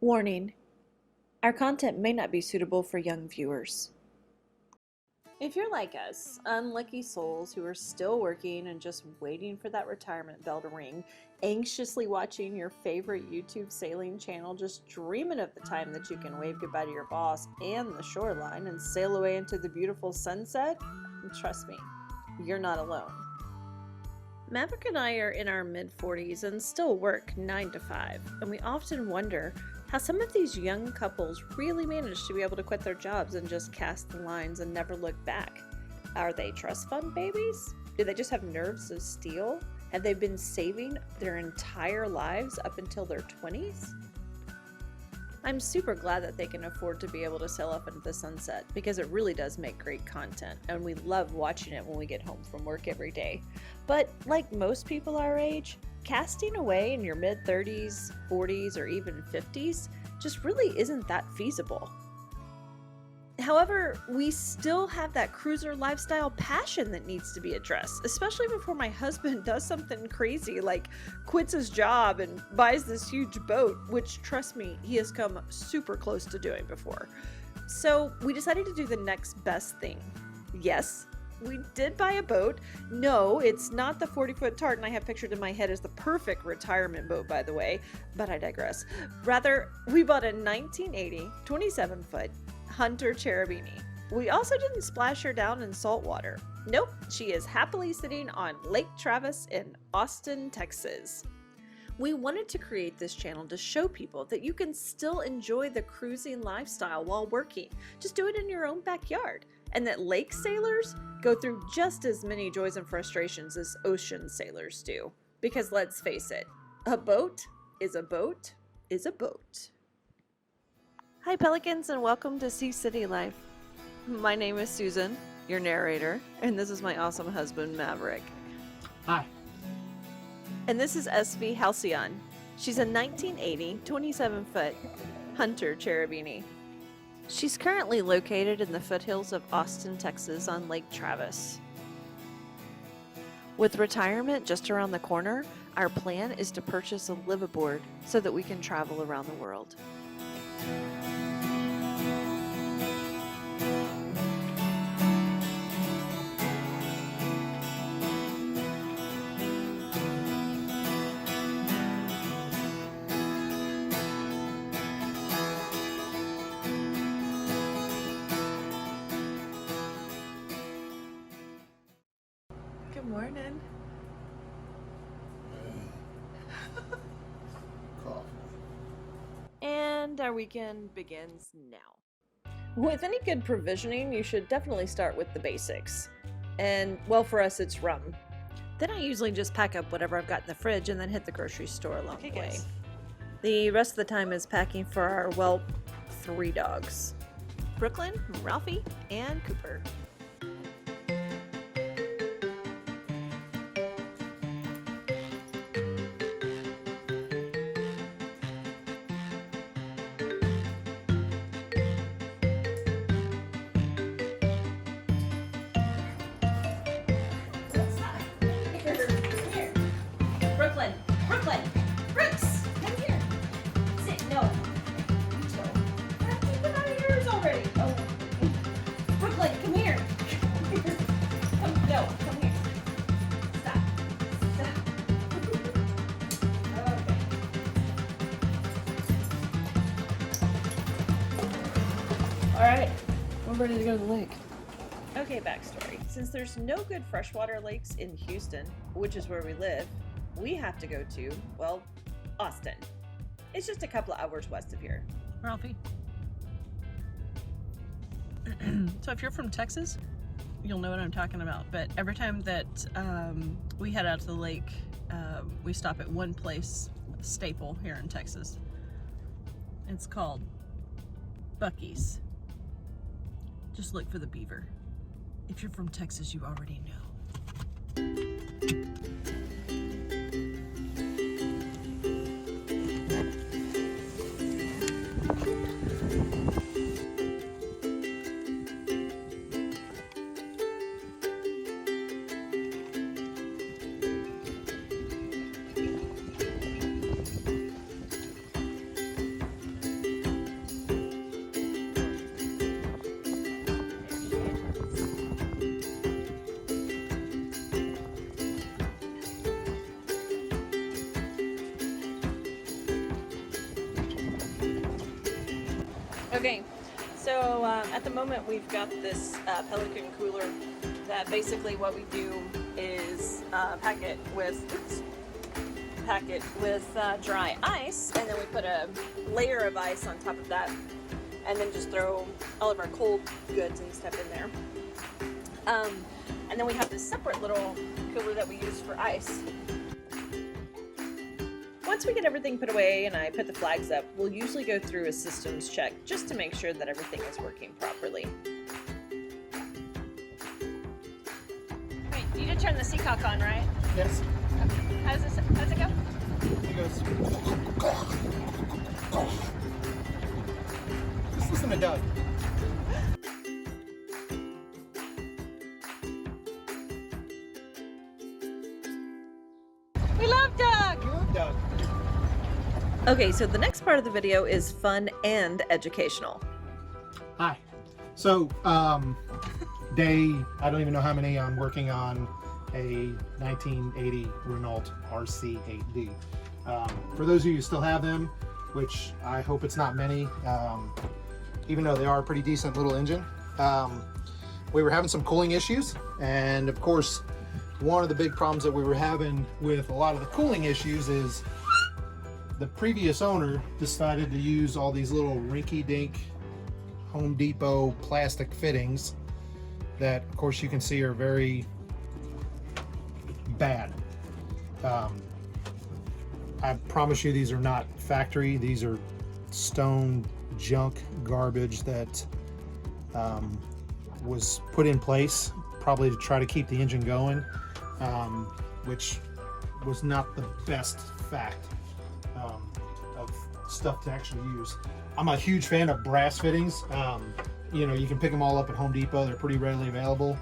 Warning: our content may not be suitable for young viewers. If you're like us, unlucky souls who are still working and just waiting for that retirement bell to ring, anxiously watching your favorite YouTube sailing channel, just dreaming of the time that you can wave goodbye to your boss and the shoreline and sail away into the beautiful sunset, trust me, you're not alone. Maverick and I are in our mid-40s and still work 9 to 5, and we often wonder how some of these young couples really manage to be able to quit their jobs and just cast the lines and never look back. Are they trust fund babies? Do they just have nerves of steel? Have they been saving their entire lives up until their 20s? I'm super glad that they can afford to be able to sail off into the sunset because it really does make great content and we love watching it when we get home from work every day. But like most people our age, casting away in your mid-30s, 40s, or even 50s just really isn't that feasible. However, we still have that cruiser lifestyle passion that needs to be addressed, especially before my husband does something crazy like quits his job and buys this huge boat, which, trust me, he has come super close to doing before. So we decided to do the next best thing. Yes, we did buy a boat. No, it's not the 40-foot tartan I have pictured in my head as the perfect retirement boat, by the way, but I digress. Rather, we bought a 1980 27-foot Hunter Cherubini. We also didn't splash her down in salt water. Nope, she is happily sitting on Lake Travis in Austin, Texas. We wanted to create this channel to show people that you can still enjoy the cruising lifestyle while working. Just do it in your own backyard. And that lake sailors go through just as many joys and frustrations as ocean sailors do. Because let's face it, a boat is a boat is a boat. Hi Pelicans, and welcome to SeaCityLife. My name is Susan, your narrator, and this is my awesome husband Maverick. Hi. And this is SV Halcyon. She's a 1980 27-foot Hunter Cherubini. She's currently located in the foothills of Austin, Texas on Lake Travis. With retirement just around the corner, our plan is to purchase a liveaboard so that we can travel around the world. Good morning. Coffee. And our weekend begins now. With any good provisioning, you should definitely start with the basics. And, well, for us, it's rum. Then I usually just pack up whatever I've got in the fridge and then hit the grocery store along the way. The rest of the time is packing for our, well, 3 dogs. Brooklyn, Ralphie, and Cooper. Brooklyn! Brooks! Come here! Sit, no. Keep them out of yours already! Oh. Brooklyn, come here! Come, no, come here. Stop. Okay. Alright, we're ready to go to the lake. Okay, backstory. Since there's no good freshwater lakes in Houston, which is where we live, we have to go to, well, Austin. It's just a couple of hours west of here. Ralphie. So if you're from Texas, you'll know what I'm talking about. But every time that we head out to the lake, we stop at one place, staple here in Texas. It's called Buc-ee's. Just look for the beaver. If you're from Texas, you already know. Okay, so at the moment we've got this Pelican cooler that basically what we do is pack it with dry ice, and then we put a layer of ice on top of that, and then just throw all of our cold goods and stuff in there. And then we have this separate little cooler that we use for ice. Once we get everything put away and I put the flags up, we'll usually go through a systems check just to make sure that everything is working properly. Wait, you did turn the seacock on, right? Yes. Okay. How does it go? It goes. Just listen to Doug. We love Doug! You love Doug. Okay, so the next part of the video is fun and educational. Hi. So, day, I don't even know how many, I'm working on a 1980 Renault RCD8 for those of you who still have them, which I hope it's not many, even though they are a pretty decent little engine, we were having some cooling issues. And of course, one of the big problems that we were having with a lot of the cooling issues is the previous owner decided to use all these little rinky-dink Home Depot plastic fittings that, of course, you can see are very bad. I promise you these are not factory. These are stone junk garbage that was put in place probably to try to keep the engine going, which was not the best fact of stuff to actually use. I'm a huge fan of brass fittings. You know, you can pick them all up at Home Depot. They're pretty readily available.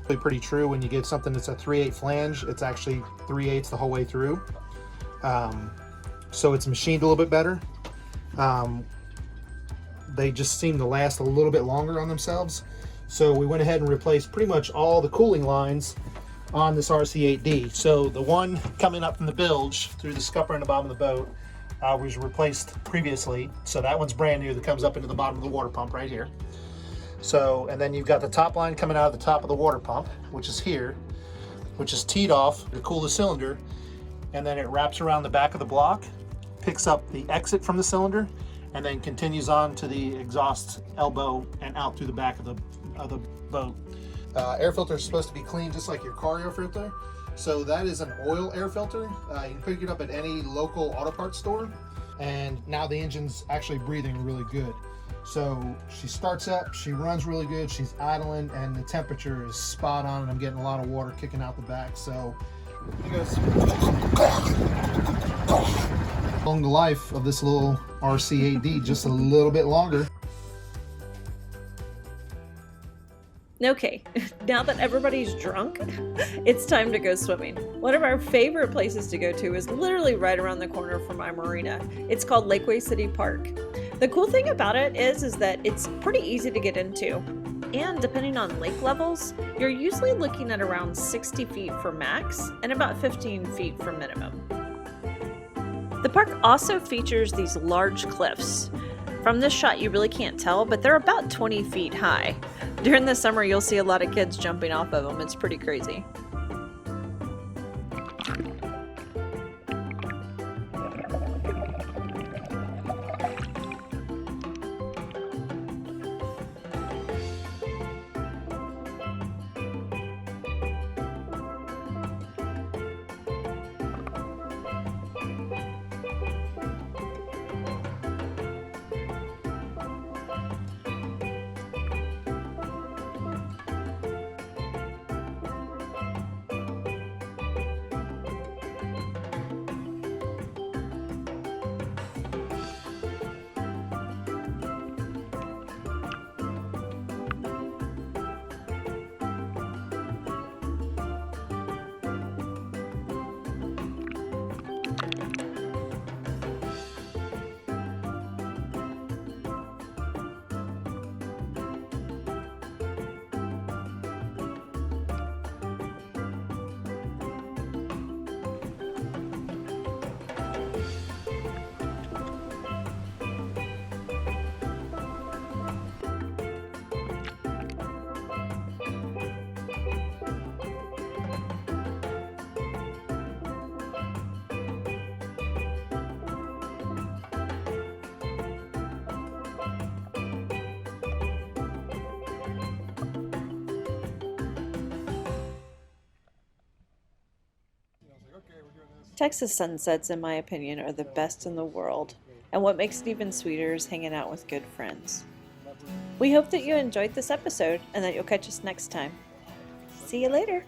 Pretty true when you get something that's a 3/8 flange, it's actually 3/8 the whole way through. So it's machined a little bit better. They just seem to last a little bit longer on themselves. So we went ahead and replaced pretty much all the cooling lines on this RC8D. So the one coming up from the bilge through the scupper in the bottom of the boat was replaced previously. So that one's brand new, that comes up into the bottom of the water pump right here. So, and then you've got the top line coming out of the top of the water pump, which is here, which is teed off to cool the cylinder. And then it wraps around the back of the block, picks up the exit from the cylinder, and then continues on to the exhaust elbow and out through the back of the boat. Air filter is supposed to be clean just like your car air filter. So that is an oil air filter. You can pick it up at any local auto parts store. And now the engine's actually breathing really good. So she starts up, she runs really good, she's idling, and the temperature is spot on, and I'm getting a lot of water kicking out the back. So it goes. Along the life of this little RC8D just a little bit longer. Okay, now that everybody's drunk, it's time to go swimming. One of our favorite places to go to is literally right around the corner from our marina. It's called Lakeway City Park. The cool thing about it is that it's pretty easy to get into. And depending on lake levels, you're usually looking at around 60 feet for max and about 15 feet for minimum. The park also features these large cliffs. From this shot you really can't tell, but they're about 20 feet high. During the summer you'll see a lot of kids jumping off of them. It's pretty crazy. Texas sunsets, in my opinion, are the best in the world, and what makes it even sweeter is hanging out with good friends. We hope that you enjoyed this episode and that you'll catch us next time. See you later.